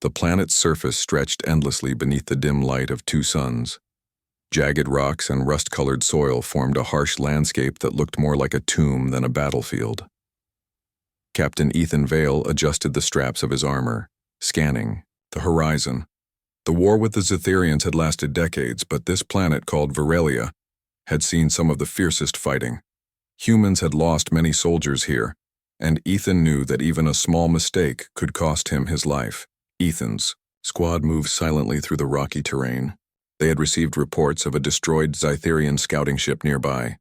The planet's surface stretched endlessly beneath the dim light of two suns. Jagged rocks and rust-colored soil formed a harsh landscape that looked more like a tomb than a battlefield. Captain Ethan Vale adjusted the straps of his armor, scanning the horizon. The war with the Zetherians had lasted decades, but this planet called Virelia had seen some of the fiercest fighting. Humans had lost many soldiers here, and Ethan knew that even a small mistake could cost him his life. Ethan's squad moved silently through the rocky terrain. They had received reports of a destroyed Zetherian scouting ship nearby.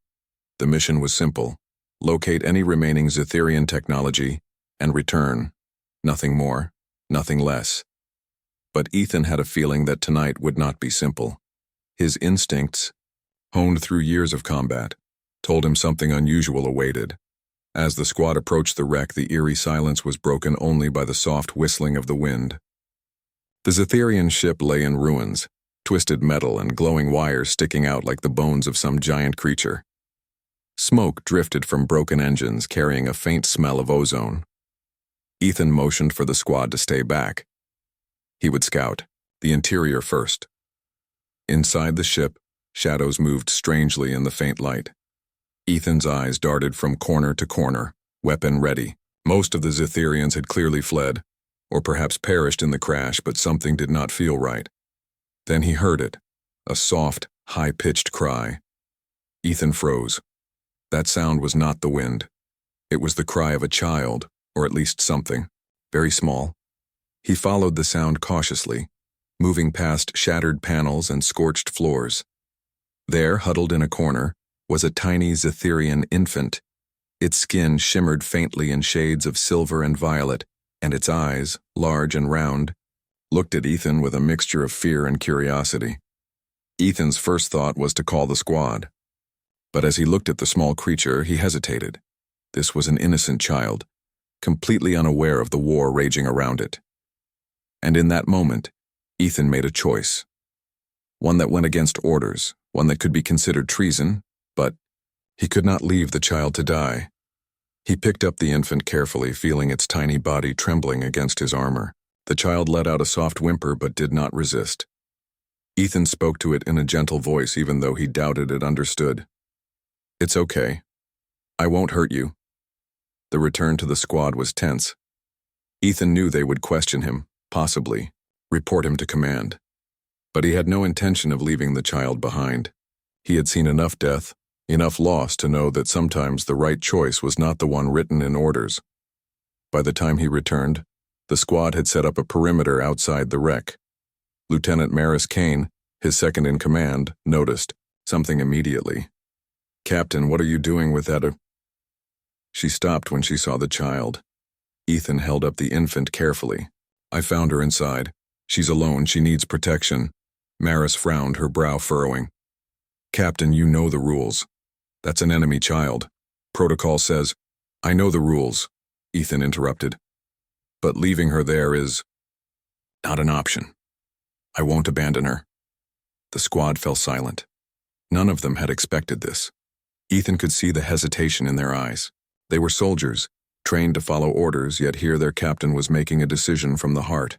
The mission was simple: locate any remaining Zetherian technology and return. Nothing more, nothing less. But Ethan had a feeling that tonight would not be simple. His instincts, honed through years of combat, told him something unusual awaited. As the squad approached the wreck, the eerie silence was broken only by the soft whistling of the wind. The Zetherian ship lay in ruins, twisted metal and glowing wires sticking out like the bones of some giant creature. Smoke drifted from broken engines, carrying a faint smell of ozone. Ethan motioned for the squad to stay back. He would scout the interior first. Inside the ship, shadows moved strangely in the faint light. Ethan's eyes darted from corner to corner, weapon ready. Most of the Zetherians had clearly fled, or perhaps perished in the crash, but something did not feel right. Then he heard it, a soft, high-pitched cry. Ethan froze. That sound was not the wind. It was the cry of a child, or at least something, very small. He followed the sound cautiously, moving past shattered panels and scorched floors. There, huddled in a corner, was a tiny Zetherian infant. Its skin shimmered faintly in shades of silver and violet, and its eyes, large and round, looked at Ethan with a mixture of fear and curiosity. Ethan's first thought was to call the squad. But as he looked at the small creature, he hesitated. This was an innocent child, completely unaware of the war raging around it. And in that moment, Ethan made a choice. One that went against orders, one that could be considered treason, but he could not leave the child to die. He picked up the infant carefully, feeling its tiny body trembling against his armor. The child let out a soft whimper but did not resist. Ethan spoke to it in a gentle voice, even though he doubted it understood. "It's okay. I won't hurt you." The return to the squad was tense. Ethan knew they would question him, possibly report him to command. But he had no intention of leaving the child behind. He had seen enough death, enough loss to know that sometimes the right choice was not the one written in orders. By the time he returned, the squad had set up a perimeter outside the wreck. Lieutenant Maris Kane, his second in command, noticed something immediately. "Captain, what are you doing with that?" She stopped when she saw the child. Ethan held up the infant carefully. "I found her inside. She's alone. She needs protection." Maris frowned, her brow furrowing. "Captain, you know the rules. That's an enemy child. Protocol says—" "I know the rules," Ethan interrupted. "But leaving her there is not an option. I won't abandon her." The squad fell silent. None of them had expected this. Ethan could see the hesitation in their eyes. They were soldiers, trained to follow orders, yet here their captain was making a decision from the heart.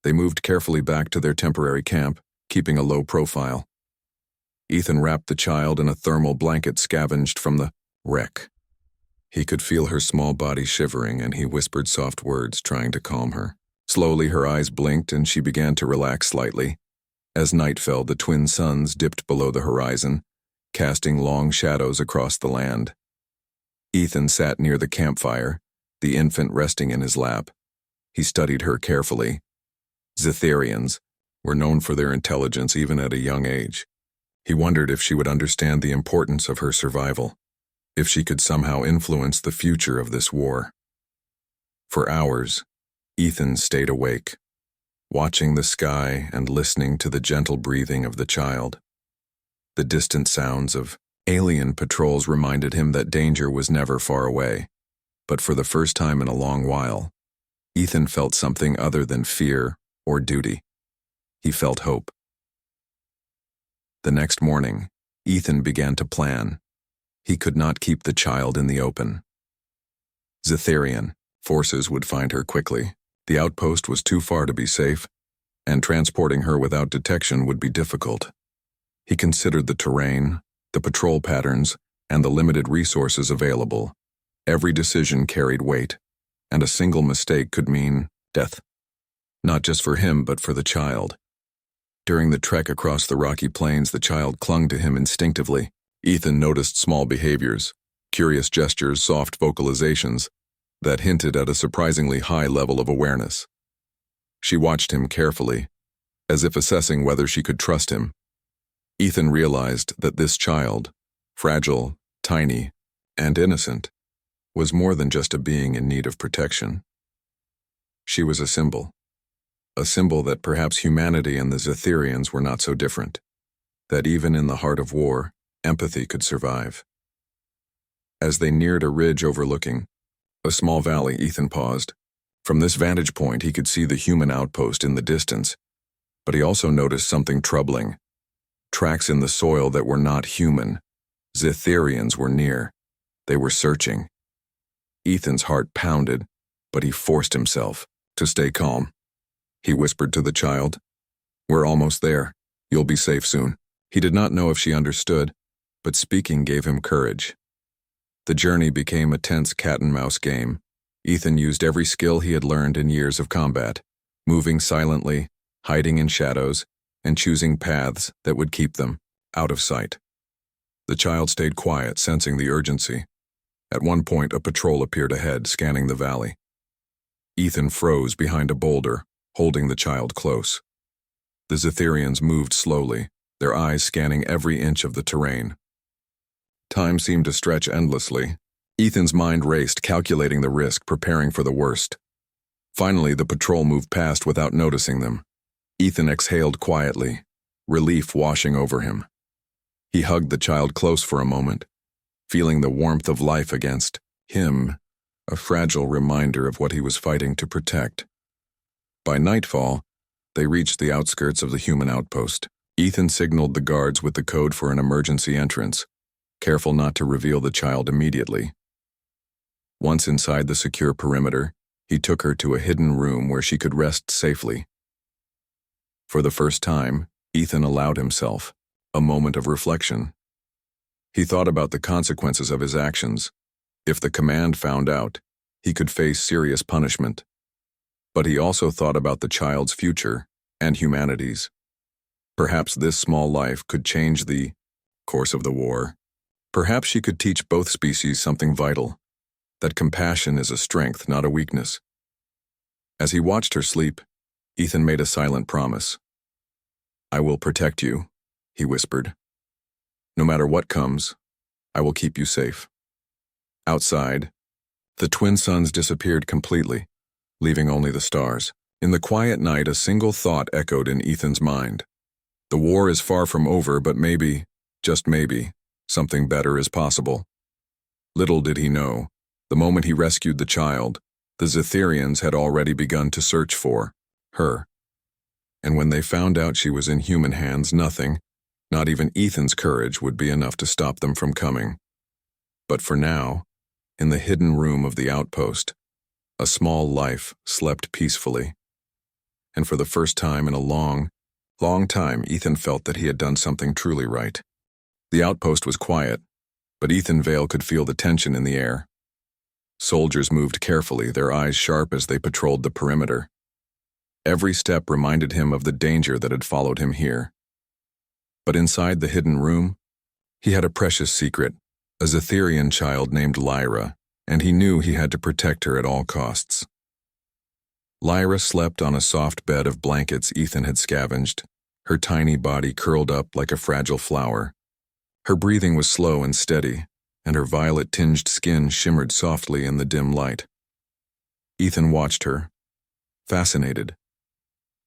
They moved carefully back to their temporary camp, keeping a low profile. Ethan wrapped the child in a thermal blanket scavenged from the wreck. He could feel her small body shivering, and he whispered soft words, trying to calm her. Slowly her eyes blinked and she began to relax slightly. As night fell, the twin suns dipped below the horizon, casting long shadows across the land. Ethan sat near the campfire, the infant resting in his lap. He studied her carefully. Zetherians were known for their intelligence even at a young age. He wondered if she would understand the importance of her survival, if she could somehow influence the future of this war. For hours, Ethan stayed awake, watching the sky and listening to the gentle breathing of the child. The distant sounds of alien patrols reminded him that danger was never far away. But for the first time in a long while, Ethan felt something other than fear or duty. He felt hope. The next morning, Ethan began to plan. He could not keep the child in the open. Zetherian forces would find her quickly. The outpost was too far to be safe, and transporting her without detection would be difficult. He considered the terrain, the patrol patterns, and the limited resources available. Every decision carried weight, and a single mistake could mean death. Not just for him, but for the child. During the trek across the rocky plains, the child clung to him instinctively. Ethan noticed small behaviors, curious gestures, soft vocalizations that hinted at a surprisingly high level of awareness. She watched him carefully, as if assessing whether she could trust him. Ethan realized that this child, fragile, tiny, and innocent, was more than just a being in need of protection. She was a symbol that perhaps humanity and the Zetherians were not so different, that even in the heart of war, empathy could survive. As they neared a ridge overlooking a small valley, Ethan paused. From this vantage point, he could see the human outpost in the distance, but he also noticed something troubling. Tracks in the soil that were not human. Zetherians were near. They were searching. Ethan's heart pounded, but he forced himself to stay calm. He whispered to the child, "We're almost there. You'll be safe soon." He did not know if she understood, but speaking gave him courage. The journey became a tense cat-and-mouse game. Ethan used every skill he had learned in years of combat, moving silently, hiding in shadows, and choosing paths that would keep them out of sight. The child stayed quiet, sensing the urgency. At one point, a patrol appeared ahead, scanning the valley. Ethan froze behind a boulder, holding the child close. The Zetherians moved slowly, their eyes scanning every inch of the terrain. Time seemed to stretch endlessly. Ethan's mind raced, calculating the risk, preparing for the worst. Finally, the patrol moved past without noticing them. Ethan exhaled quietly, relief washing over him. He hugged the child close for a moment, feeling the warmth of life against him, a fragile reminder of what he was fighting to protect. By nightfall, they reached the outskirts of the human outpost. Ethan signaled the guards with the code for an emergency entrance, careful not to reveal the child immediately. Once inside the secure perimeter, he took her to a hidden room where she could rest safely. For the first time, Ethan allowed himself a moment of reflection. He thought about the consequences of his actions. If the command found out, he could face serious punishment. But he also thought about the child's future and humanity's. Perhaps this small life could change the course of the war. Perhaps she could teach both species something vital, that compassion is a strength, not a weakness. As he watched her sleep, Ethan made a silent promise. "I will protect you," he whispered. "No matter what comes, I will keep you safe." Outside, the twin suns disappeared completely, leaving only the stars. In the quiet night, a single thought echoed in Ethan's mind. The war is far from over, but maybe, just maybe, something better is possible. Little did he know, the moment he rescued the child, the Zetherians had already begun to search for her. And when they found out she was in human hands, nothing, not even Ethan's courage, would be enough to stop them from coming. But for now, in the hidden room of the outpost, a small life slept peacefully. And for the first time in a long, long time, Ethan felt that he had done something truly right. The outpost was quiet, but Ethan Vale could feel the tension in the air. Soldiers moved carefully, their eyes sharp as they patrolled the perimeter. Every step reminded him of the danger that had followed him here. But inside the hidden room, he had a precious secret, a Zetherian child named Lyra, and he knew he had to protect her at all costs. Lyra slept on a soft bed of blankets Ethan had scavenged, her tiny body curled up like a fragile flower. Her breathing was slow and steady, and her violet-tinged skin shimmered softly in the dim light. Ethan watched her, fascinated.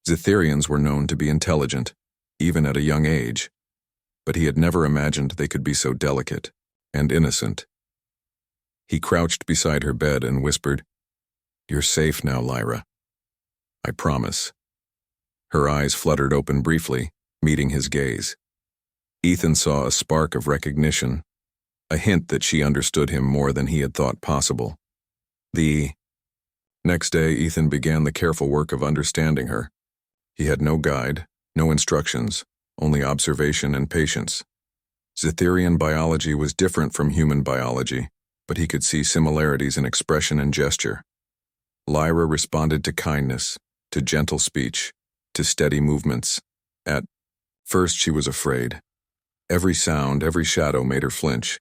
Zetherians were known to be intelligent, even at a young age, but he had never imagined they could be so delicate and innocent. He crouched beside her bed and whispered, "You're safe now, Lyra. I promise." Her eyes fluttered open briefly, meeting his gaze. Ethan saw a spark of recognition, a hint that she understood him more than he had thought possible. The Next day, Ethan began the careful work of understanding her. He had no guide, no instructions, only observation and patience. Zitherian biology was different from human biology, but he could see similarities in expression and gesture. Lyra responded to kindness, to gentle speech, to steady movements. At first she was afraid. Every sound, every shadow made her flinch.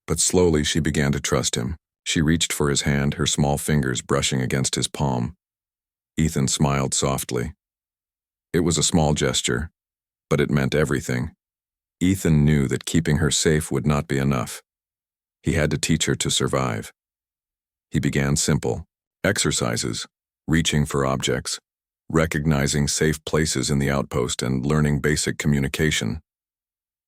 But slowly she began to trust him. She reached for his hand, her small fingers brushing against his palm. Ethan smiled softly. It was a small gesture, but it meant everything. Ethan knew that keeping her safe would not be enough. He had to teach her to survive. He began simple exercises, reaching for objects, recognizing safe places in the outpost, and learning basic communication.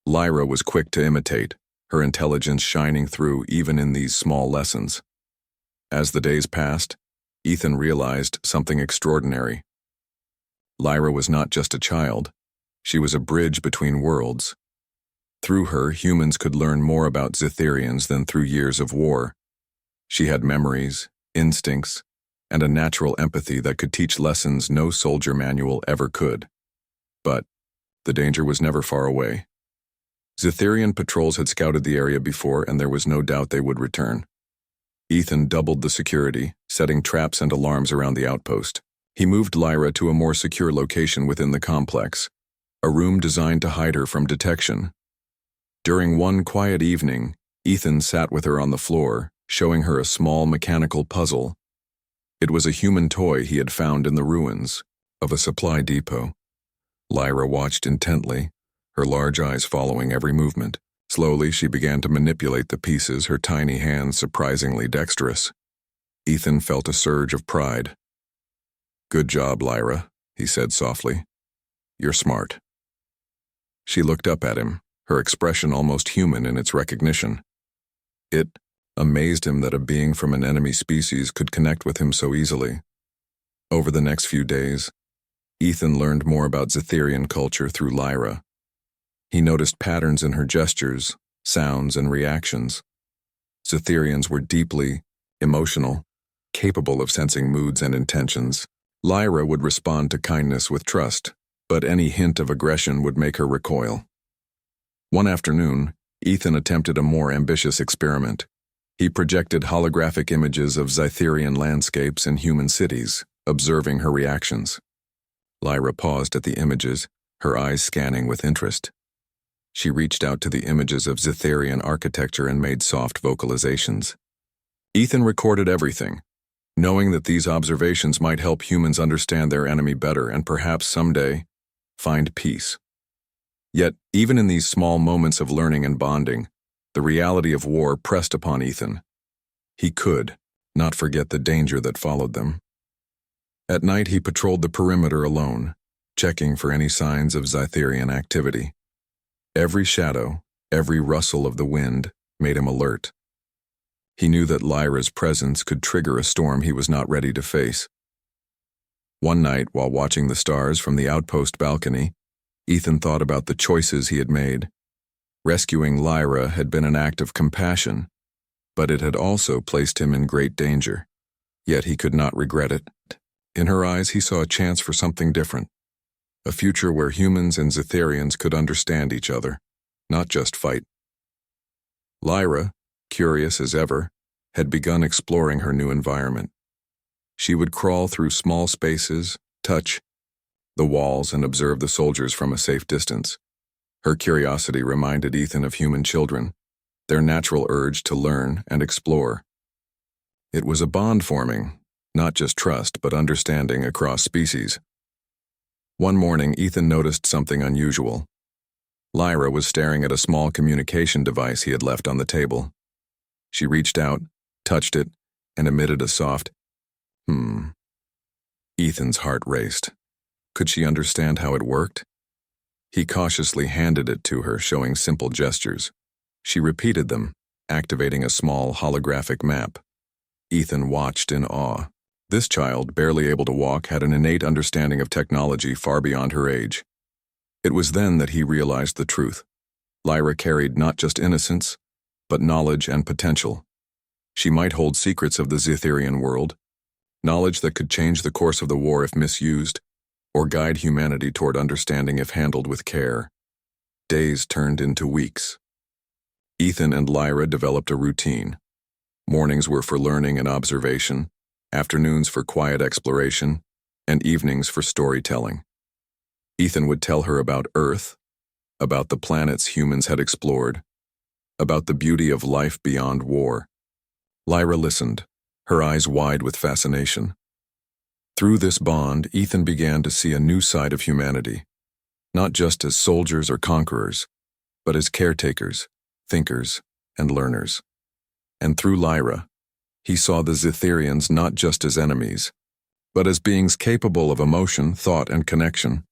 Lyra was quick to imitate, her intelligence shining through even in these small lessons. As the days passed, Ethan realized something extraordinary. Lyra was not just a child. She was a bridge between worlds. Through her, humans could learn more about Zitherians than through years of war. She had memories, instincts, and a natural empathy that could teach lessons no soldier manual ever could. But the danger was never far away. Zitherian patrols had scouted the area before, and there was no doubt they would return. Ethan doubled the security, setting traps and alarms around the outpost. He moved Lyra to a more secure location within the complex, a room designed to hide her from detection. During one quiet evening, Ethan sat with her on the floor, showing her a small mechanical puzzle. It was a human toy he had found in the ruins of a supply depot. Lyra watched intently, her large eyes following every movement. Slowly, she began to manipulate the pieces, her tiny hands surprisingly dexterous. Ethan felt a surge of pride. "Good job, Lyra," he said softly. "You're smart." She looked up at him, her expression almost human in its recognition. It amazed him that a being from an enemy species could connect with him so easily. Over the next few days, Ethan learned more about Zitherian culture through Lyra. He noticed patterns in her gestures, sounds, and reactions. Zitherians were deeply emotional, capable of sensing moods and intentions. Lyra would respond to kindness with trust, but any hint of aggression would make her recoil. One afternoon, Ethan attempted a more ambitious experiment. He projected holographic images of Zitherian landscapes and human cities, observing her reactions. Lyra paused at the images, her eyes scanning with interest. She reached out to the images of Zitherian architecture and made soft vocalizations. Ethan recorded everything, knowing that these observations might help humans understand their enemy better and perhaps someday find peace. Yet, even in these small moments of learning and bonding, the reality of war pressed upon Ethan. He could not forget the danger that followed them. At night, he patrolled the perimeter alone, checking for any signs of Zitherian activity. Every shadow, every rustle of the wind made him alert. He knew that Lyra's presence could trigger a storm he was not ready to face. One night, while watching the stars from the outpost balcony, Ethan thought about the choices he had made. Rescuing Lyra had been an act of compassion, but it had also placed him in great danger. Yet he could not regret it. In her eyes, he saw a chance for something different. A future where humans and Zitherians could understand each other, not just fight. Lyra, curious as ever, had begun exploring her new environment. She would crawl through small spaces, touch the walls, and observe the soldiers from a safe distance. Her curiosity reminded Ethan of human children, their natural urge to learn and explore. It was a bond forming, not just trust, but understanding across species. One morning, Ethan noticed something unusual. Lyra was staring at a small communication device he had left on the table. She reached out, touched it, and emitted a soft, Ethan's heart raced. Could she understand how it worked? He cautiously handed it to her, showing simple gestures. She repeated them, activating a small holographic map. Ethan watched in awe. This child, barely able to walk, had an innate understanding of technology far beyond her age. It was then that he realized the truth. Lyra carried not just innocence, but knowledge and potential. She might hold secrets of the Zitherian world, knowledge that could change the course of the war if misused, or guide humanity toward understanding if handled with care. Days turned into weeks. Ethan and Lyra developed a routine. Mornings were for learning and observation, afternoons for quiet exploration, and evenings for storytelling. Ethan would tell her about Earth, about the planets humans had explored, about the beauty of life beyond war. Lyra listened, her eyes wide with fascination. Through this bond, Ethan began to see a new side of humanity, not just as soldiers or conquerors, but as caretakers, thinkers, and learners. And through Lyra, he saw the Zitherians not just as enemies, but as beings capable of emotion, thought, and connection.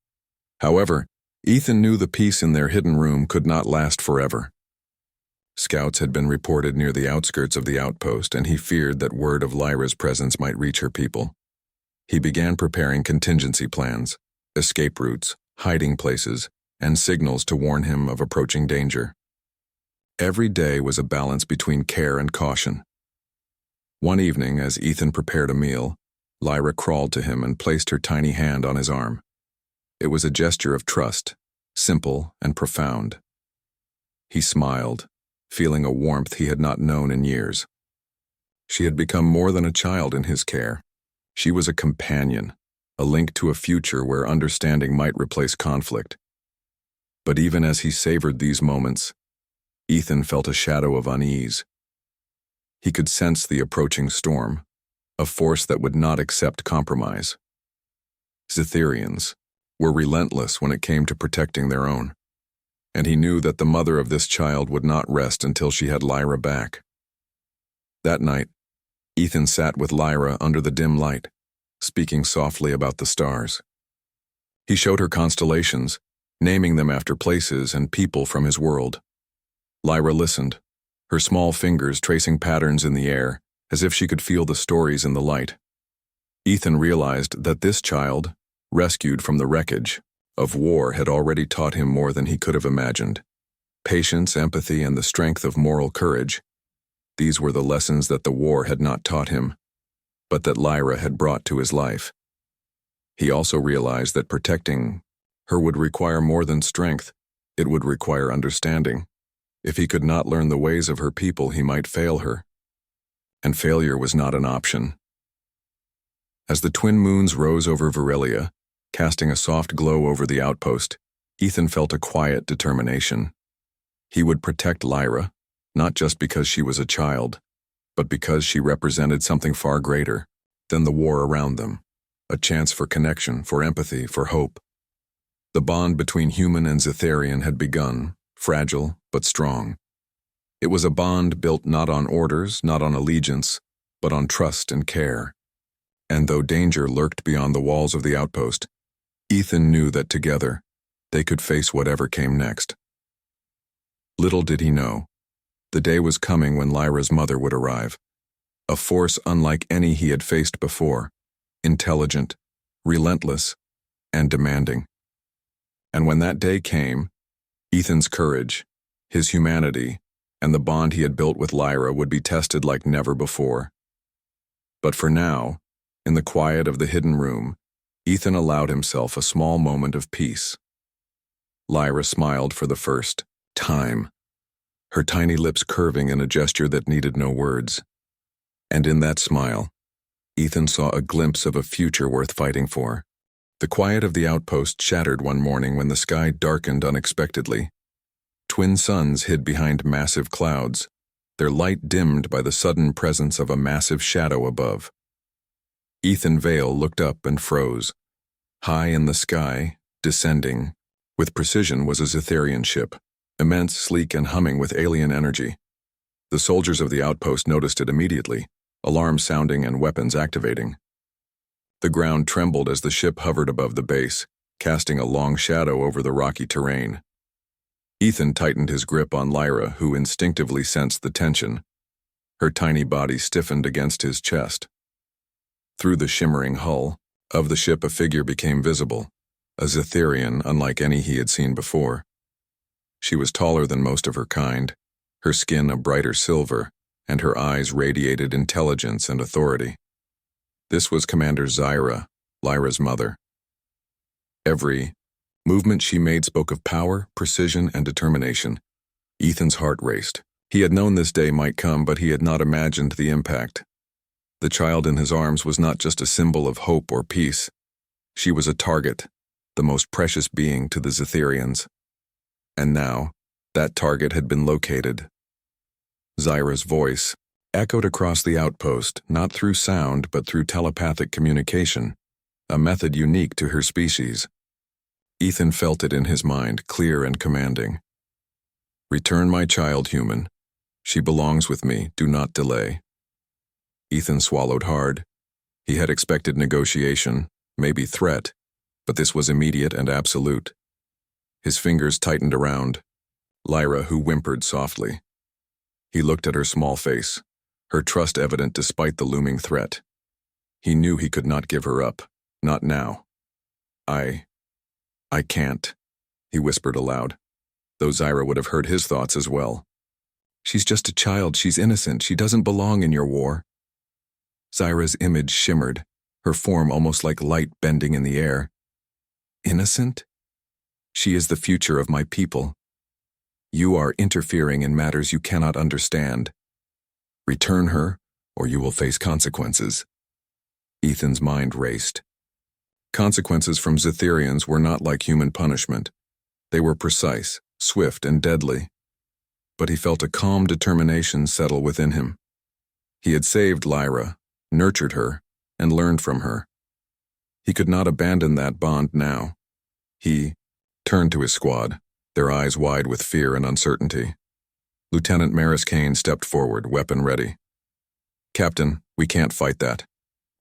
However, Ethan knew the peace in their hidden room could not last forever. Scouts had been reported near the outskirts of the outpost, and he feared that word of Lyra's presence might reach her people. He began preparing contingency plans, escape routes, hiding places, and signals to warn him of approaching danger. Every day was a balance between care and caution. One evening, as Ethan prepared a meal, Lyra crawled to him and placed her tiny hand on his arm. It was a gesture of trust, simple and profound. He smiled, feeling a warmth he had not known in years. She had become more than a child in his care. She was a companion, a link to a future where understanding might replace conflict. But even as he savored these moments, Ethan felt a shadow of unease. He could sense the approaching storm, a force that would not accept compromise. Zitherians were relentless when it came to protecting their own, and he knew that the mother of this child would not rest until she had Lyra back. That night, Ethan sat with Lyra under the dim light, speaking softly about the stars. He showed her constellations, naming them after places and people from his world. Lyra listened, her small fingers tracing patterns in the air, as if she could feel the stories in the light. Ethan realized that this child, rescued from the wreckage of war, had already taught him more than he could have imagined. Patience, empathy, and the strength of moral courage. These were the lessons that the war had not taught him, but that Lyra had brought to his life. He also realized that protecting her would require more than strength. It would require understanding. If he could not learn the ways of her people, he might fail her. And failure was not an option. As the twin moons rose over Varelia, casting a soft glow over the outpost, Ethan felt a quiet determination. He would protect Lyra, not just because she was a child, but because she represented something far greater than the war around them, a chance for connection, for empathy, for hope. The bond between human and Zitherian had begun, fragile but strong. It was a bond built not on orders, not on allegiance, but on trust and care. And though danger lurked beyond the walls of the outpost, Ethan knew that together they could face whatever came next. Little did he know, the day was coming when Lyra's mother would arrive, a force unlike any he had faced before, intelligent, relentless, and demanding. And when that day came, Ethan's courage, his humanity, and the bond he had built with Lyra would be tested like never before. But for now, in the quiet of the hidden room, Ethan allowed himself a small moment of peace. Lyra smiled for the first time, her tiny lips curving in a gesture that needed no words. And in that smile, Ethan saw a glimpse of a future worth fighting for. The quiet of the outpost shattered one morning when the sky darkened unexpectedly. Twin suns hid behind massive clouds, their light dimmed by the sudden presence of a massive shadow above. Ethan Vale looked up and froze. High in the sky, descending, with precision, was a Zitherian ship, immense, sleek, and humming with alien energy. The soldiers of the outpost noticed it immediately, alarms sounding and weapons activating. The ground trembled as the ship hovered above the base, casting a long shadow over the rocky terrain. Ethan tightened his grip on Lyra, who instinctively sensed the tension. Her tiny body stiffened against his chest. Through the shimmering hull of the ship, a figure became visible, a Zitherian unlike any he had seen before. She was taller than most of her kind, her skin a brighter silver, and her eyes radiated intelligence and authority. This was Commander Zyra, Lyra's mother. Every movement she made spoke of power, precision, and determination. Ethan's heart raced. He had known this day might come, but he had not imagined the impact. The child in his arms was not just a symbol of hope or peace. She was a target, the most precious being to the Zetherians. And now, that target had been located. Zyra's voice echoed across the outpost, not through sound but through telepathic communication, a method unique to her species. Ethan felt it in his mind, clear and commanding. "Return my child, human. She belongs with me, do not delay." Ethan swallowed hard. He had expected negotiation, maybe threat, but this was immediate and absolute. His fingers tightened around Lyra, who whimpered softly. He looked at her small face, her trust evident despite the looming threat. He knew he could not give her up, not now. I can't," he whispered aloud, though Zyra would have heard his thoughts as well. "She's just a child, she's innocent, she doesn't belong in your war." Zyra's image shimmered, her form almost like light bending in the air. "Innocent? She is the future of my people. You are interfering in matters you cannot understand. Return her, or you will face consequences." Ethan's mind raced. Consequences from Zetherians were not like human punishment. They were precise, swift, and deadly. But he felt a calm determination settle within him. He had saved Lyra, nurtured her, and learned from her. He could not abandon that bond now. He turned to his squad, their eyes wide with fear and uncertainty. Lieutenant Maris Kane stepped forward, weapon ready. "Captain, we can't fight that.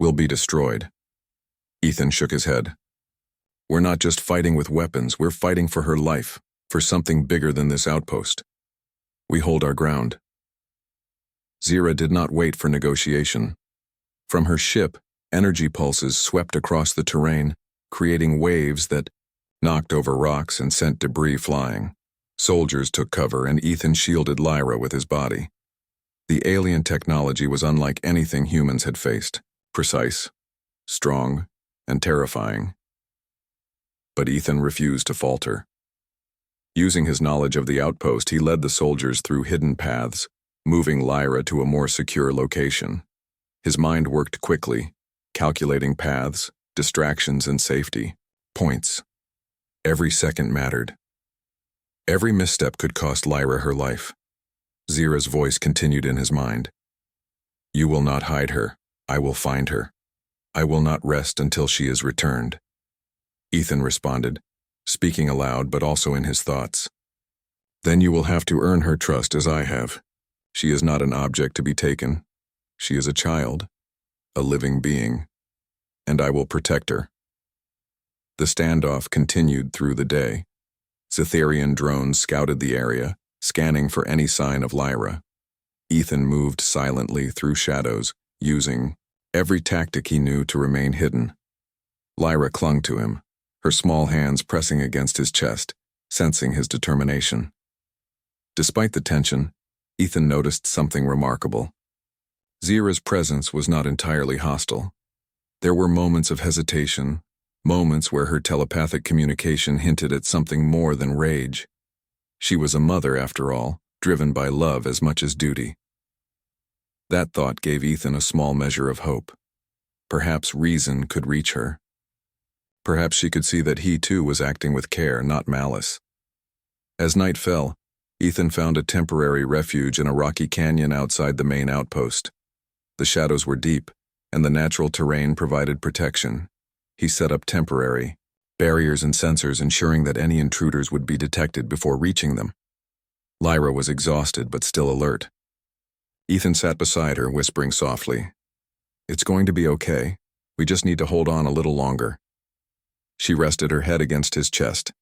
We'll be destroyed." Ethan shook his head. "We're not just fighting with weapons, we're fighting for her life, for something bigger than this outpost. We hold our ground." Zyra did not wait for negotiation. From her ship, energy pulses swept across the terrain, creating waves that knocked over rocks and sent debris flying. Soldiers took cover, and Ethan shielded Lyra with his body. The alien technology was unlike anything humans had faced, precise, strong, and terrifying. But Ethan refused to falter. Using his knowledge of the outpost, he led the soldiers through hidden paths, moving Lyra to a more secure location. His mind worked quickly, calculating paths, distractions, and safety. Points. Every second mattered. Every misstep could cost Lyra her life. Zyra's voice continued in his mind. "You will not hide her. I will find her. I will not rest until she is returned." Ethan responded, speaking aloud but also in his thoughts. "Then you will have to earn her trust as I have. She is not an object to be taken. She is a child, a living being, and I will protect her." The standoff continued through the day. Zetherian drones scouted the area, scanning for any sign of Lyra. Ethan moved silently through shadows, using every tactic he knew to remain hidden. Lyra clung to him, her small hands pressing against his chest, sensing his determination. Despite the tension, Ethan noticed something remarkable. Zyra's presence was not entirely hostile. There were moments of hesitation, moments where her telepathic communication hinted at something more than rage. She was a mother, after all, driven by love as much as duty. That thought gave Ethan a small measure of hope. Perhaps reason could reach her. Perhaps she could see that he too was acting with care, not malice. As night fell, Ethan found a temporary refuge in a rocky canyon outside the main outpost. The shadows were deep, and the natural terrain provided protection. He set up temporary barriers and sensors, ensuring that any intruders would be detected before reaching them. Lyra was exhausted but still alert. Ethan sat beside her, whispering softly, "It's going to be okay. We just need to hold on a little longer." She rested her head against his chest,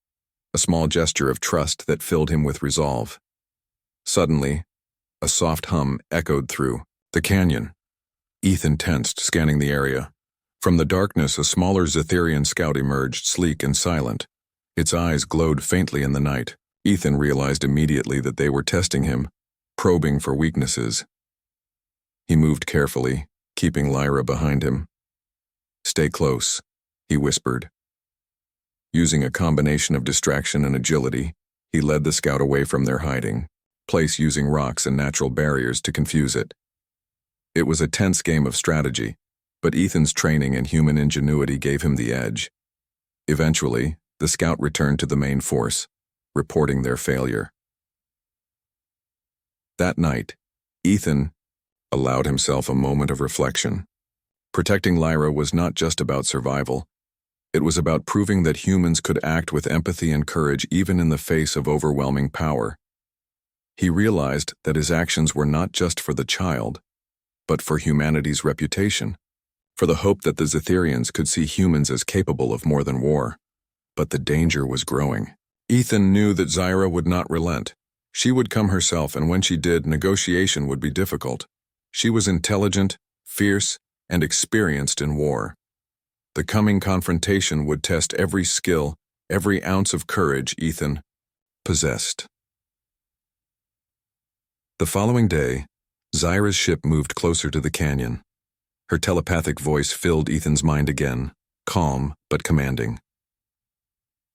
a small gesture of trust that filled him with resolve. Suddenly, a soft hum echoed through the canyon. Ethan tensed, scanning the area. From the darkness, a smaller Zetherian scout emerged, sleek and silent. Its eyes glowed faintly in the night. Ethan realized immediately that they were testing him, probing for weaknesses. He moved carefully, keeping Lyra behind him. Stay close, he whispered. Using a combination of distraction and agility, he led the scout away from their hiding place, using rocks and natural barriers to confuse it. It was a tense game of strategy, but Ethan's training and human ingenuity gave him the edge. Eventually, the scout returned to the main force, reporting their failure. That night, Ethan allowed himself a moment of reflection. Protecting Lyra was not just about survival. It was about proving that humans could act with empathy and courage even in the face of overwhelming power. He realized that his actions were not just for the child, but for humanity's reputation, for the hope that the Zetherians could see humans as capable of more than war. But the danger was growing. Ethan knew that Zyra would not relent. She would come herself, and when she did, negotiation would be difficult. She was intelligent, fierce, and experienced in war. The coming confrontation would test every skill, every ounce of courage Ethan possessed. The following day, Zyra's ship moved closer to the canyon. Her telepathic voice filled Ethan's mind again, calm but commanding.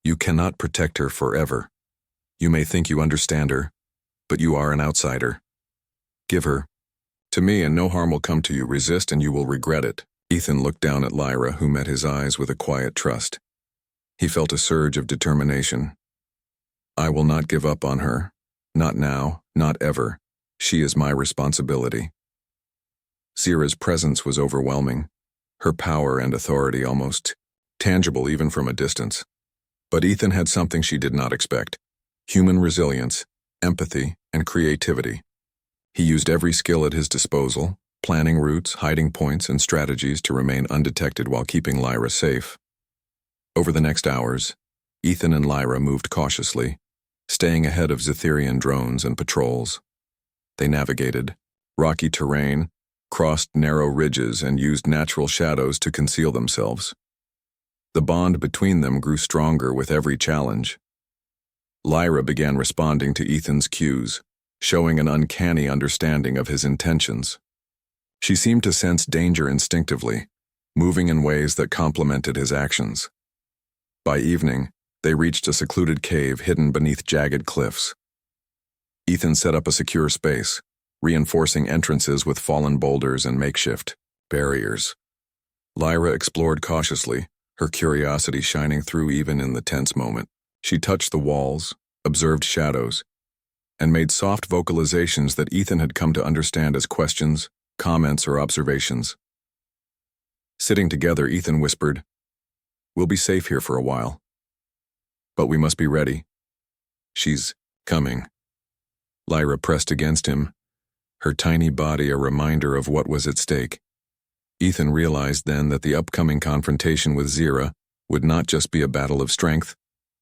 You cannot protect her forever. You may think you understand her, but you are an outsider. Give her to me and no harm will come to you. Resist and you will regret it. Ethan looked down at Lyra, who met his eyes with a quiet trust. He felt a surge of determination. I will not give up on her. Not now, not ever. She is my responsibility. Zyra's presence was overwhelming, her power and authority almost tangible even from a distance. But Ethan had something she did not expect: human resilience, empathy, and creativity. He used every skill at his disposal, planning routes, hiding points, and strategies to remain undetected while keeping Lyra safe. Over the next hours, Ethan and Lyra moved cautiously, staying ahead of Zetherian drones and patrols. They navigated rocky terrain, crossed narrow ridges, and used natural shadows to conceal themselves. The bond between them grew stronger with every challenge. Lyra began responding to Ethan's cues, showing an uncanny understanding of his intentions. She seemed to sense danger instinctively, moving in ways that complemented his actions. By evening, they reached a secluded cave hidden beneath jagged cliffs. Ethan set up a secure space, reinforcing entrances with fallen boulders and makeshift barriers. Lyra explored cautiously, her curiosity shining through even in the tense moment. She touched the walls, observed shadows, and made soft vocalizations that Ethan had come to understand as questions, comments, or observations. Sitting together, Ethan whispered, "We'll be safe here for a while. But we must be ready. She's coming." Lyra pressed against him, her tiny body a reminder of what was at stake. Ethan realized then that the upcoming confrontation with Zyra would not just be a battle of strength,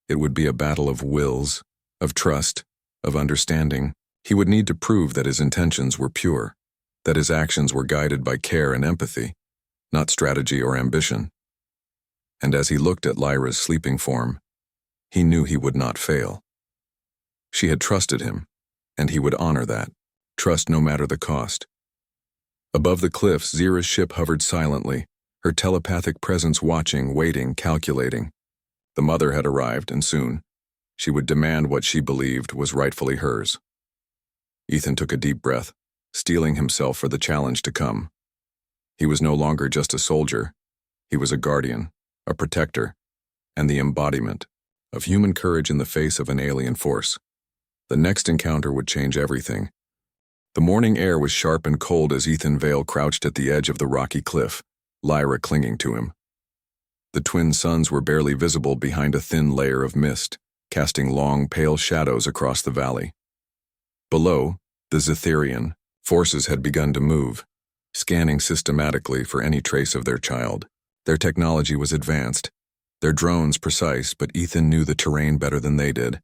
it would be a battle of wills, of trust, of understanding. He would need to prove that his intentions were pure, that his actions were guided by care and empathy, not strategy or ambition. And as he looked at Lyra's sleeping form, he knew he would not fail. She had trusted him, and he would honor that, trust no matter the cost. Above the cliffs, Zyra's ship hovered silently, her telepathic presence watching, waiting, calculating. The mother had arrived, and soon, she would demand what she believed was rightfully hers. Ethan took a deep breath, steeling himself for the challenge to come. He was no longer just a soldier. He was a guardian, a protector, and the embodiment of human courage in the face of an alien force. The next encounter would change everything. The morning air was sharp and cold as Ethan Vale crouched at the edge of the rocky cliff, Lyra clinging to him. The twin suns were barely visible behind a thin layer of mist, casting long, pale shadows across the valley. Below, the Zetherian forces had begun to move, scanning systematically for any trace of their child. Their technology was advanced, their drones precise, but Ethan knew the terrain better than they did.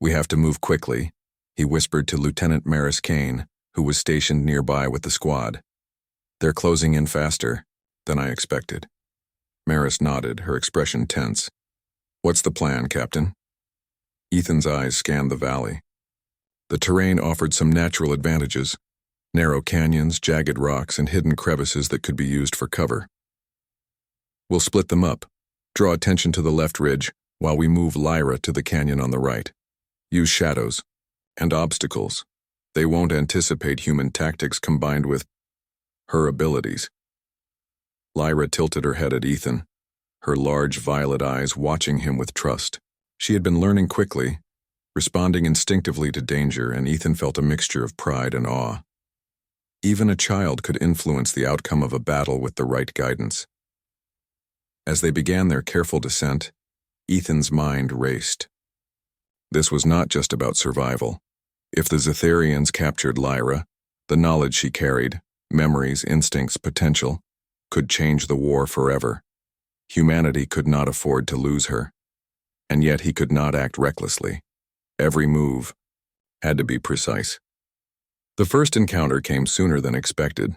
"We have to move quickly," he whispered to Lieutenant Maris Kane, who was stationed nearby with the squad. "They're closing in faster than I expected." Maris nodded, her expression tense. "What's the plan, Captain?" Ethan's eyes scanned the valley. The terrain offered some natural advantages: narrow canyons, jagged rocks, and hidden crevices that could be used for cover. We'll split them up. Draw attention to the left ridge, while we move Lyra to the canyon on the right. Use shadows and obstacles. They won't anticipate human tactics combined with her abilities. Lyra tilted her head at Ethan, her large violet eyes watching him with trust. She had been learning quickly, responding instinctively to danger, and Ethan felt a mixture of pride and awe. Even a child could influence the outcome of a battle with the right guidance. As they began their careful descent, Ethan's mind raced. This was not just about survival. If the Zetharians captured Lyra, the knowledge she carried, memories, instincts, potential, could change the war forever. Humanity could not afford to lose her. And yet he could not act recklessly. Every move had to be precise. The first encounter came sooner than expected.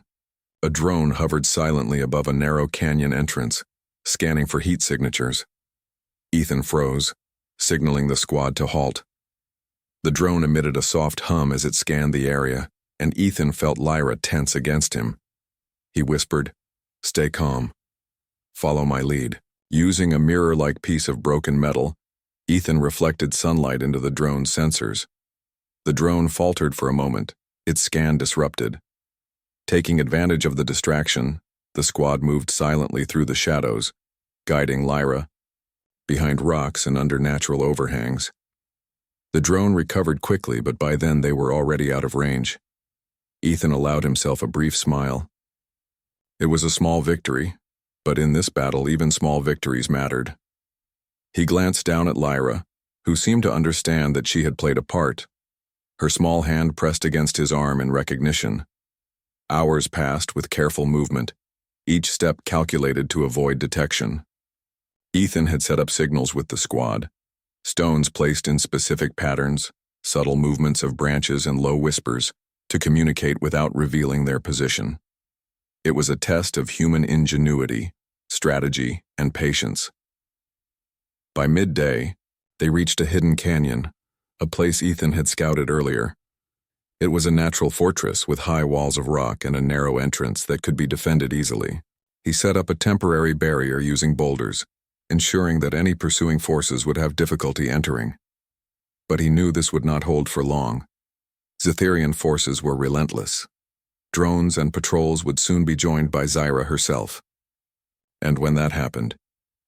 A drone hovered silently above a narrow canyon entrance, scanning for heat signatures. Ethan froze, signaling the squad to halt. The drone emitted a soft hum as it scanned the area, and Ethan felt Lyra tense against him. He whispered, "Stay calm. Follow my lead." Using a mirror-like piece of broken metal, Ethan reflected sunlight into the drone's sensors. The drone faltered for a moment, its scan disrupted. Taking advantage of the distraction, the squad moved silently through the shadows, guiding Lyra behind rocks and under natural overhangs. The drone recovered quickly, but by then they were already out of range. Ethan allowed himself a brief smile. It was a small victory, but in this battle even small victories mattered. He glanced down at Lyra, who seemed to understand that she had played a part. Her small hand pressed against his arm in recognition. Hours passed with careful movement, each step calculated to avoid detection. Ethan had set up signals with the squad, stones placed in specific patterns, subtle movements of branches and low whispers, to communicate without revealing their position. It was a test of human ingenuity, strategy, and patience. By midday, they reached a hidden canyon, a place Ethan had scouted earlier. It was a natural fortress with high walls of rock and a narrow entrance that could be defended easily. He set up a temporary barrier using boulders, ensuring that any pursuing forces would have difficulty entering. But he knew this would not hold for long. Zetharian forces were relentless. Drones and patrols would soon be joined by Zyra herself. And when that happened,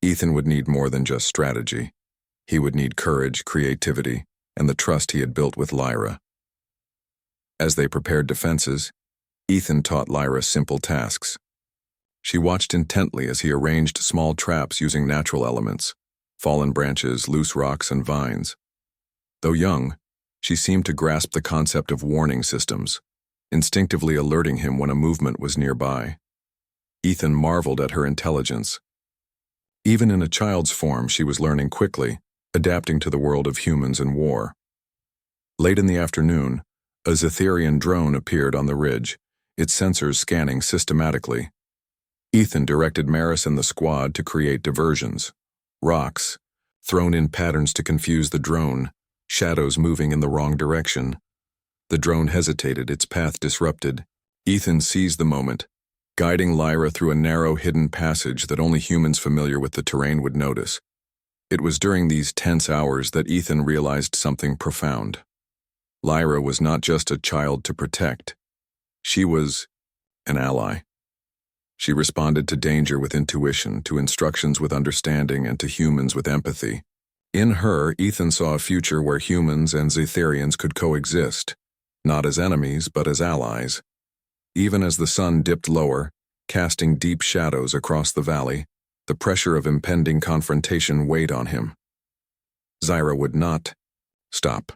Ethan would need more than just strategy. He would need courage, creativity, and the trust he had built with Lyra. As they prepared defenses, Ethan taught Lyra simple tasks. She watched intently as he arranged small traps using natural elements, fallen branches, loose rocks, and vines. Though young, she seemed to grasp the concept of warning systems, instinctively alerting him when a movement was nearby. Ethan marveled at her intelligence. Even in a child's form, she was learning quickly, adapting to the world of humans and war. Late in the afternoon, a Zetharian drone appeared on the ridge, its sensors scanning systematically. Ethan directed Maris and the squad to create diversions. Rocks, thrown in patterns to confuse the drone, shadows moving in the wrong direction. The drone hesitated, its path disrupted. Ethan seized the moment, guiding Lyra through a narrow hidden passage that only humans familiar with the terrain would notice. It was during these tense hours that Ethan realized something profound. Lyra was not just a child to protect. She was an ally. She responded to danger with intuition, to instructions with understanding, and to humans with empathy. In her, Ethan saw a future where humans and Zetharians could coexist, not as enemies, but as allies. Even as the sun dipped lower, casting deep shadows across the valley, the pressure of impending confrontation weighed on him. Zyra would not stop.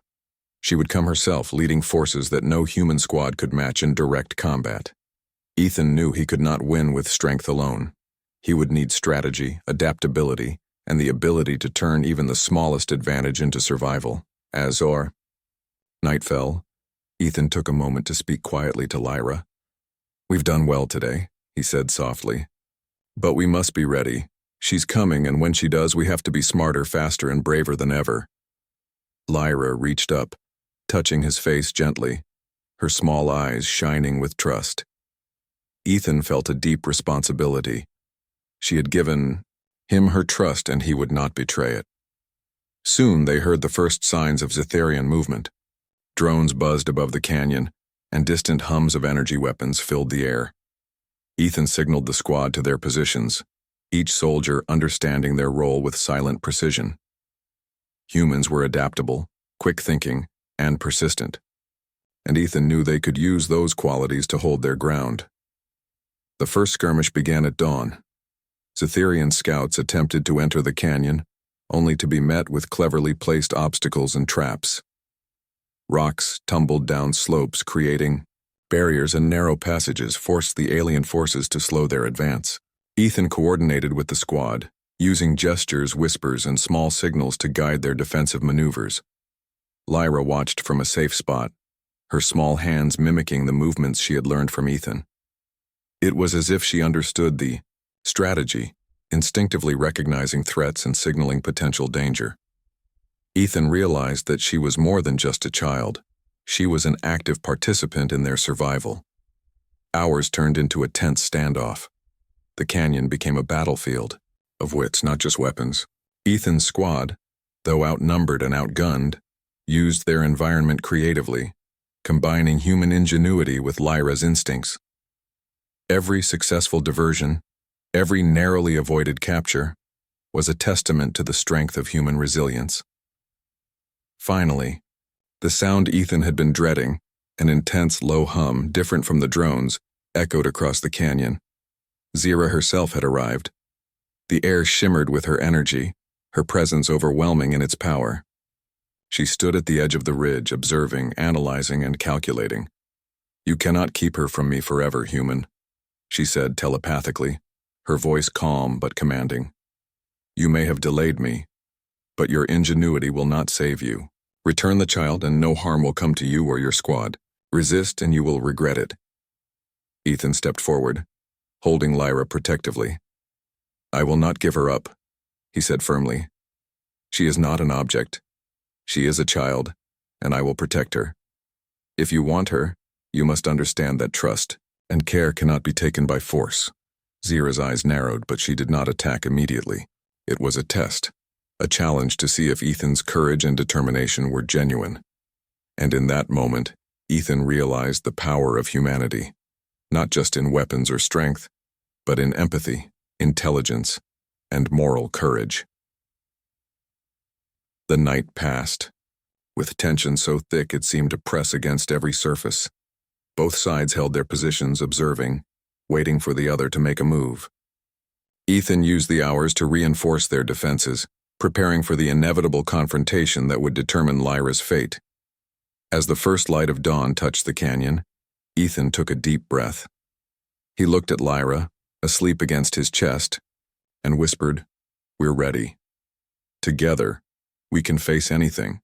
She would come herself, leading forces that no human squad could match in direct combat. Ethan knew he could not win with strength alone. He would need strategy, adaptability, and the ability to turn even the smallest advantage into survival. As night fell, Ethan took a moment to speak quietly to Lyra. "We've done well today," he said softly. "But we must be ready. She's coming, and when she does, we have to be smarter, faster, and braver than ever." Lyra reached up, touching his face gently, her small eyes shining with trust. Ethan felt a deep responsibility. She had given him her trust, and he would not betray it. Soon they heard the first signs of Zetherian movement. Drones buzzed above the canyon, and distant hums of energy weapons filled the air. Ethan signaled the squad to their positions, each soldier understanding their role with silent precision. Humans were adaptable, quick-thinking, and persistent, and Ethan knew they could use those qualities to hold their ground. The first skirmish began at dawn. Zetherian scouts attempted to enter the canyon, only to be met with cleverly placed obstacles and traps. Rocks tumbled down slopes, creating barriers, and narrow passages forced the alien forces to slow their advance. Ethan coordinated with the squad, using gestures, whispers, and small signals to guide their defensive maneuvers. Lyra watched from a safe spot, her small hands mimicking the movements she had learned from Ethan. It was as if she understood the strategy, instinctively recognizing threats and signaling potential danger. Ethan realized that she was more than just a child. She was an active participant in their survival. Hours turned into a tense standoff. The canyon became a battlefield, of wits, not just weapons. Ethan's squad, though outnumbered and outgunned, used their environment creatively, combining human ingenuity with Lyra's instincts. Every successful diversion, every narrowly avoided capture, was a testament to the strength of human resilience. Finally, the sound Ethan had been dreading, an intense low hum different from the drones, echoed across the canyon. Zira herself had arrived. The air shimmered with her energy, her presence overwhelming in its power. She stood at the edge of the ridge, observing, analyzing, and calculating. "You cannot keep her from me forever, human," she said telepathically, her voice calm but commanding. "You may have delayed me, but your ingenuity will not save you. Return the child and no harm will come to you or your squad. Resist and you will regret it." Ethan stepped forward, holding Lyra protectively. "I will not give her up," he said firmly. "She is not an object. She is a child, and I will protect her. If you want her, you must understand that trust and care cannot be taken by force." Zira's eyes narrowed, but she did not attack immediately. It was a test, a challenge to see if Ethan's courage and determination were genuine. And in that moment, Ethan realized the power of humanity, not just in weapons or strength, but in empathy, intelligence, and moral courage. The night passed, with tension so thick it seemed to press against every surface. Both sides held their positions, observing, waiting for the other to make a move. Ethan used the hours to reinforce their defenses, preparing for the inevitable confrontation that would determine Lyra's fate. As the first light of dawn touched the canyon, Ethan took a deep breath. He looked at Lyra, asleep against his chest, and whispered, "We're ready. Together, we can face anything."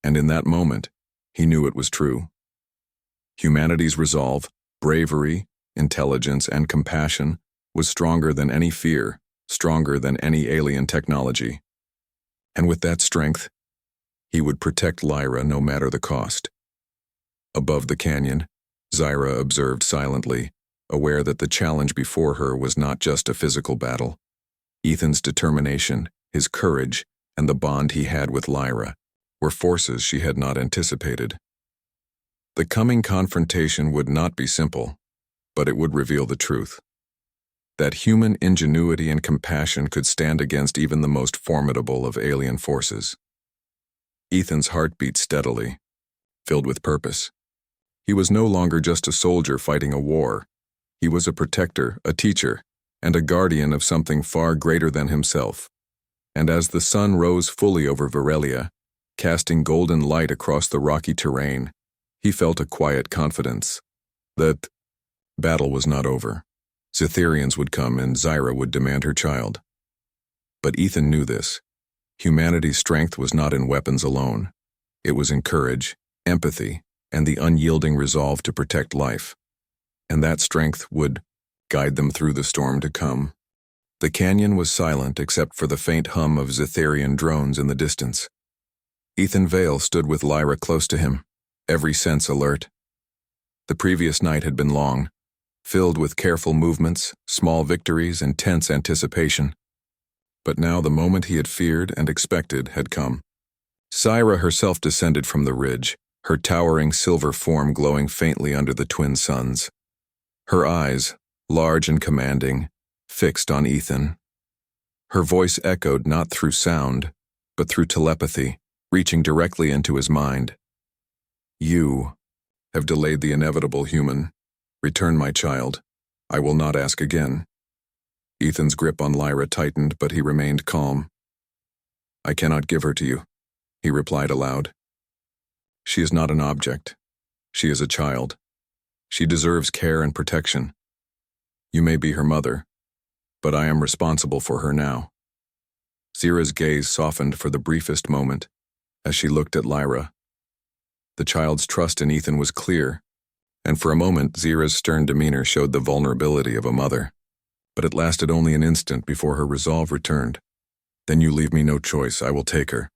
And in that moment, he knew it was true. Humanity's resolve, bravery, intelligence, and compassion was stronger than any fear, stronger than any alien technology. And with that strength, he would protect Lyra no matter the cost. Above the canyon, Zira observed silently, aware that the challenge before her was not just a physical battle. Ethan's determination, his courage, and the bond he had with Lyra were forces she had not anticipated. The coming confrontation would not be simple, but it would reveal the truth. That human ingenuity and compassion could stand against even the most formidable of alien forces. Ethan's heart beat steadily, filled with purpose. He was no longer just a soldier fighting a war. He was a protector, a teacher, and a guardian of something far greater than himself. And as the sun rose fully over Varelia, casting golden light across the rocky terrain, he felt a quiet confidence that battle was not over. Zetherians would come and Zira would demand her child. But Ethan knew this. Humanity's strength was not in weapons alone. It was in courage, empathy, and the unyielding resolve to protect life. And that strength would guide them through the storm to come. The canyon was silent except for the faint hum of Zetherian drones in the distance. Ethan Vale stood with Lyra close to him, every sense alert. The previous night had been long, filled with careful movements, small victories, and tense anticipation. But now the moment he had feared and expected had come. Syra herself descended from the ridge, her towering silver form glowing faintly under the twin suns. Her eyes, large and commanding, fixed on Ethan. Her voice echoed not through sound, but through telepathy, reaching directly into his mind. You have delayed the inevitable, human. Return my child. I will not ask again. Ethan's grip on Lyra tightened, but he remained calm. I cannot give her to you, he replied aloud. She is not an object. She is a child. She deserves care and protection. You may be her mother, but I am responsible for her now. Zira's gaze softened for the briefest moment as she looked at Lyra. The child's trust in Ethan was clear, and for a moment Zira's stern demeanor showed the vulnerability of a mother. But it lasted only an instant before her resolve returned. Then you leave me no choice. I will take her.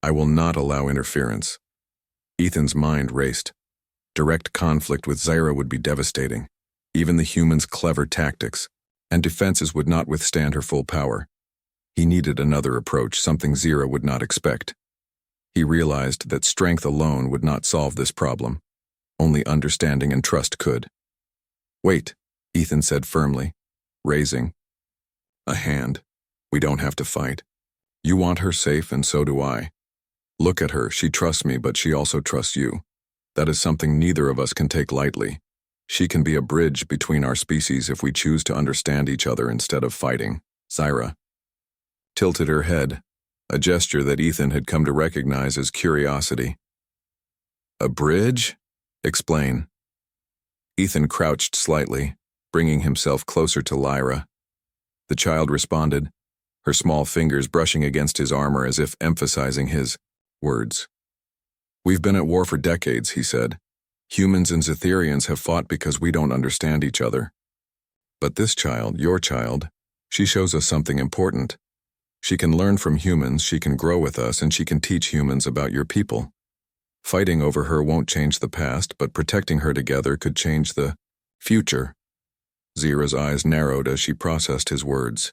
I will not allow interference. Ethan's mind raced. Direct conflict with Zira would be devastating. Even the human's clever tactics and defenses would not withstand her full power. He needed another approach, something Zira would not expect. He realized that strength alone would not solve this problem. Only understanding and trust could. Wait, Ethan said firmly, raising a hand. We don't have to fight. You want her safe, and so do I. Look at her. She trusts me, but she also trusts you. That is something neither of us can take lightly. She can be a bridge between our species if we choose to understand each other instead of fighting. Zira tilted her head, a gesture that Ethan had come to recognize as curiosity. A bridge? Explain. Ethan crouched slightly, bringing himself closer to Lyra. The child responded, her small fingers brushing against his armor as if emphasizing his words. We've been at war for decades, he said. Humans and Zetherians have fought because we don't understand each other. But this child, your child, she shows us something important. She can learn from humans, she can grow with us, and she can teach humans about your people. Fighting over her won't change the past, but protecting her together could change the future. Zira's eyes narrowed as she processed his words.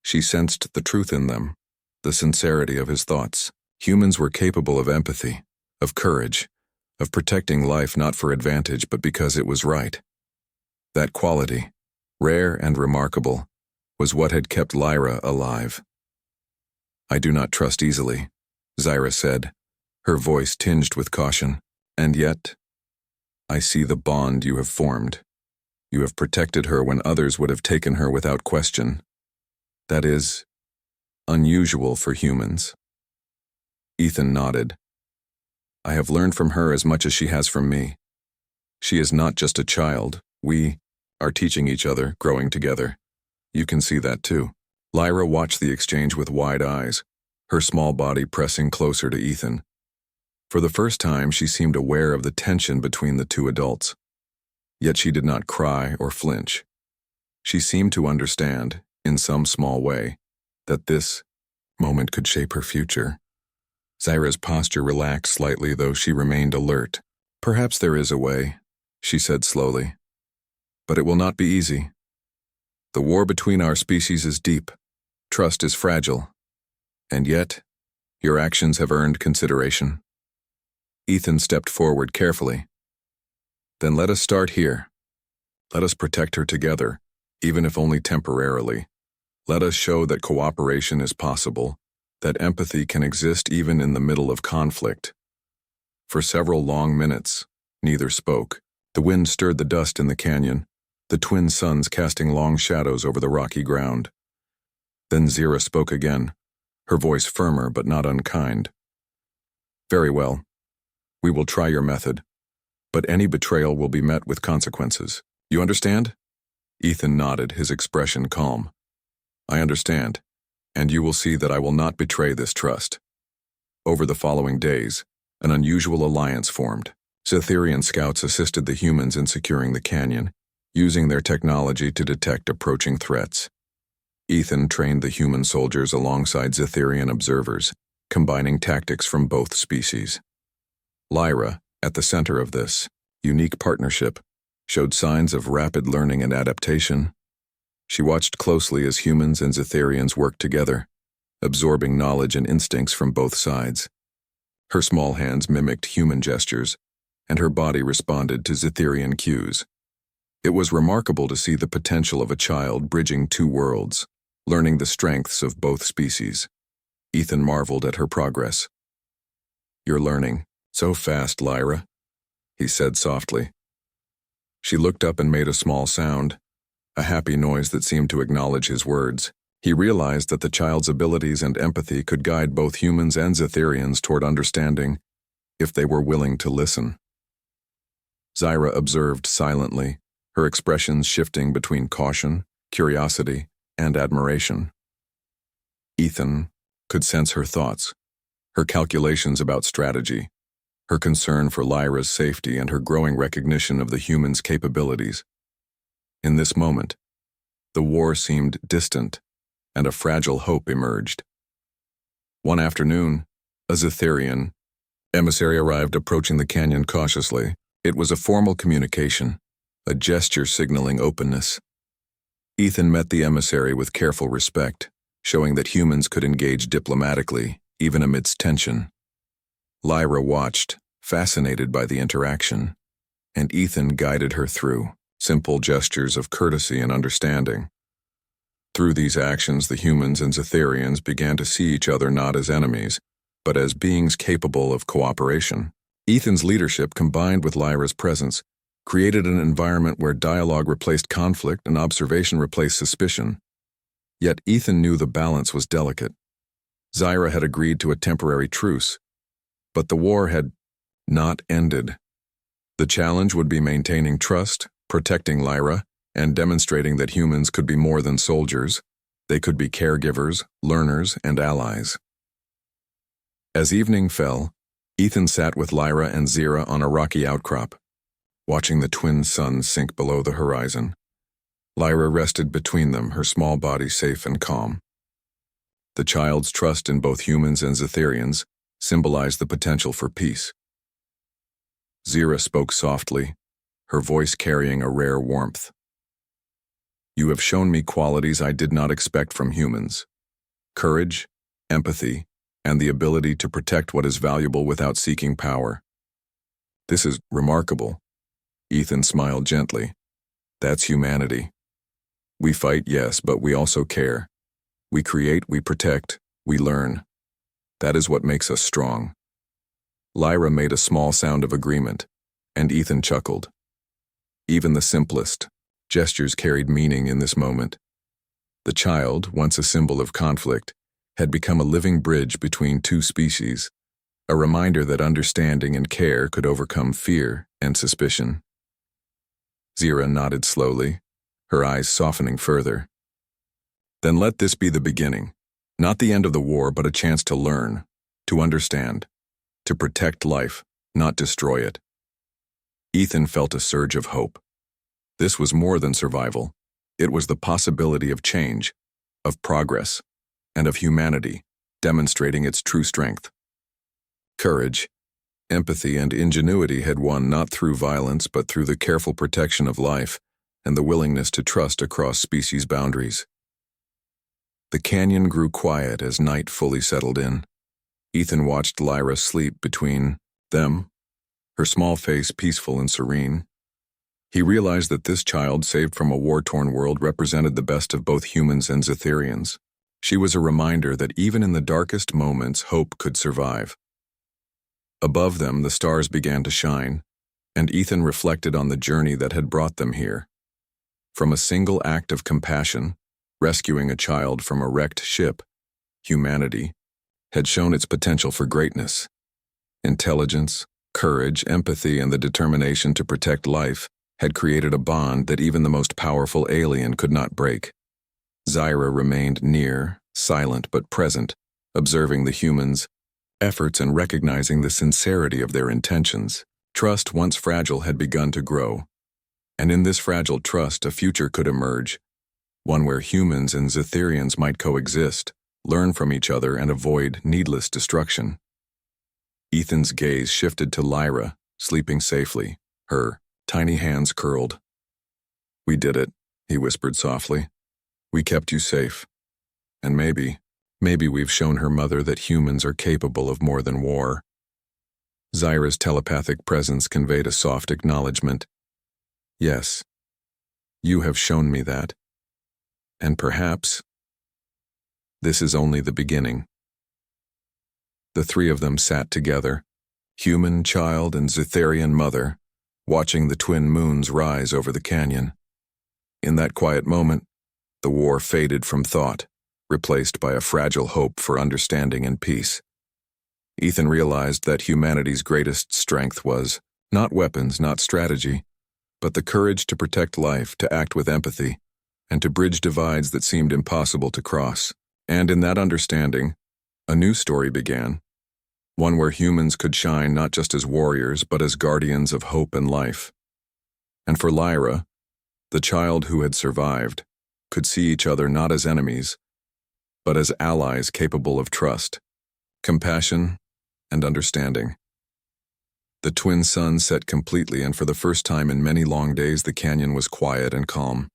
She sensed the truth in them, the sincerity of his thoughts. Humans were capable of empathy, of courage, of protecting life not for advantage but because it was right. That quality, rare and remarkable, was what had kept Lyra alive. I do not trust easily, Zira said, her voice tinged with caution. And yet, I see the bond you have formed. You have protected her when others would have taken her without question. That is unusual for humans. Ethan nodded. I have learned from her as much as she has from me. She is not just a child. We are teaching each other, growing together. You can see that too. Lyra watched the exchange with wide eyes, her small body pressing closer to Ethan. For the first time, she seemed aware of the tension between the two adults. Yet she did not cry or flinch. She seemed to understand, in some small way, that this moment could shape her future. Zira's posture relaxed slightly, though she remained alert. Perhaps there is a way, she said slowly. But it will not be easy. The war between our species is deep. Trust is fragile. And yet, your actions have earned consideration. Ethan stepped forward carefully. Then let us start here. Let us protect her together, even if only temporarily. Let us show that cooperation is possible, that empathy can exist even in the middle of conflict. For several long minutes, neither spoke. The wind stirred the dust in the canyon, the twin suns casting long shadows over the rocky ground. Then Zira spoke again, her voice firmer but not unkind. Very well. We will try your method, but any betrayal will be met with consequences. You understand? Ethan nodded, his expression calm. I understand, and you will see that I will not betray this trust. Over the following days, an unusual alliance formed. Zetherian scouts assisted the humans in securing the canyon, using their technology to detect approaching threats. Ethan trained the human soldiers alongside Zetherian observers, combining tactics from both species. Lyra, at the center of this unique partnership, showed signs of rapid learning and adaptation. She watched closely as humans and Zetherians worked together, absorbing knowledge and instincts from both sides. Her small hands mimicked human gestures, and her body responded to Zetherian cues. It was remarkable to see the potential of a child bridging two worlds, learning the strengths of both species. Ethan marveled at her progress. "You're learning so fast, Lyra," he said softly. She looked up and made a small sound, a happy noise that seemed to acknowledge his words. He realized that the child's abilities and empathy could guide both humans and Zetherians toward understanding, if they were willing to listen. Zyra observed silently, her expressions shifting between caution, curiosity, and admiration. Ethan could sense her thoughts, her calculations about strategy, her concern for Lyra's safety, and her growing recognition of the human's capabilities. In this moment, the war seemed distant, and a fragile hope emerged. One afternoon, a Zetherian emissary arrived, approaching the canyon cautiously. It was a formal communication, a gesture signaling openness. Ethan met the emissary with careful respect, showing that humans could engage diplomatically, even amidst tension. Lyra watched, fascinated by the interaction, and Ethan guided her through simple gestures of courtesy and understanding. Through these actions, the humans and Zetherians began to see each other not as enemies, but as beings capable of cooperation. Ethan's leadership, combined with Lyra's presence, created an environment where dialogue replaced conflict and observation replaced suspicion. Yet Ethan knew the balance was delicate. Zyra had agreed to a temporary truce, but the war had not ended. The challenge would be maintaining trust, protecting Lyra, and demonstrating that humans could be more than soldiers. They could be caregivers, learners, and allies. As evening fell, Ethan sat with Lyra and Zyra on a rocky outcrop, watching the twin suns sink below the horizon. Lyra rested between them, her small body safe and calm. The child's trust in both humans and Zetherians symbolized the potential for peace. Zyra spoke softly, her voice carrying a rare warmth. "You have shown me qualities I did not expect from humans: courage, empathy, and the ability to protect what is valuable without seeking power. This is remarkable." Ethan smiled gently. "That's humanity. We fight, yes, but we also care. We create, we protect, we learn. That is what makes us strong." Lyra made a small sound of agreement, and Ethan chuckled. Even the simplest gestures carried meaning in this moment. The child, once a symbol of conflict, had become a living bridge between two species, a reminder that understanding and care could overcome fear and suspicion. Zyra nodded slowly, her eyes softening further. "Then let this be the beginning, not the end of the war, but a chance to learn, to understand, to protect life, not destroy it." Ethan felt a surge of hope. This was more than survival. It was the possibility of change, of progress, and of humanity, demonstrating its true strength. Courage, empathy, and ingenuity had won not through violence but through the careful protection of life and the willingness to trust across species boundaries. The canyon grew quiet as night fully settled in. Ethan watched Lyra sleep between them, her small face peaceful and serene. He realized that this child, saved from a war-torn world, represented the best of both humans and Zetherians. She was a reminder that even in the darkest moments, hope could survive. Above them, the stars began to shine, and Ethan reflected on the journey that had brought them here. From a single act of compassion, rescuing a child from a wrecked ship, humanity had shown its potential for greatness. Intelligence, courage, empathy, and the determination to protect life had created a bond that even the most powerful alien could not break. Zyra remained near, silent but present, observing the humans' efforts and recognizing the sincerity of their intentions. Trust, once fragile, had begun to grow, and in this fragile trust a future could emerge, one where humans and Zetherians might coexist, learn from each other, and avoid needless destruction. Ethan's gaze shifted to Lyra, sleeping safely, her tiny hands curled. "We did it," he whispered softly. "We kept you safe. And maybe we've shown her mother that humans are capable of more than war." Zyra's telepathic presence conveyed a soft acknowledgement. "Yes, you have shown me that. And perhaps this is only the beginning." The three of them sat together, human child and Zetharian mother, watching the twin moons rise over the canyon. In that quiet moment, the war faded from thought, replaced by a fragile hope for understanding and peace. Ethan realized that humanity's greatest strength was not weapons, not strategy, but the courage to protect life, to act with empathy, and to bridge divides that seemed impossible to cross. And in that understanding, a new story began, one where humans could shine not just as warriors, but as guardians of hope and life. And for Lyra, the child who had survived, could see each other not as enemies, but as allies capable of trust, compassion, and understanding. The twin suns set completely, and for the first time in many long days the canyon was quiet and calm.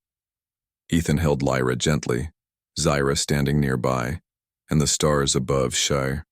Ethan held Lyra gently, Zyra standing nearby, and the stars above shone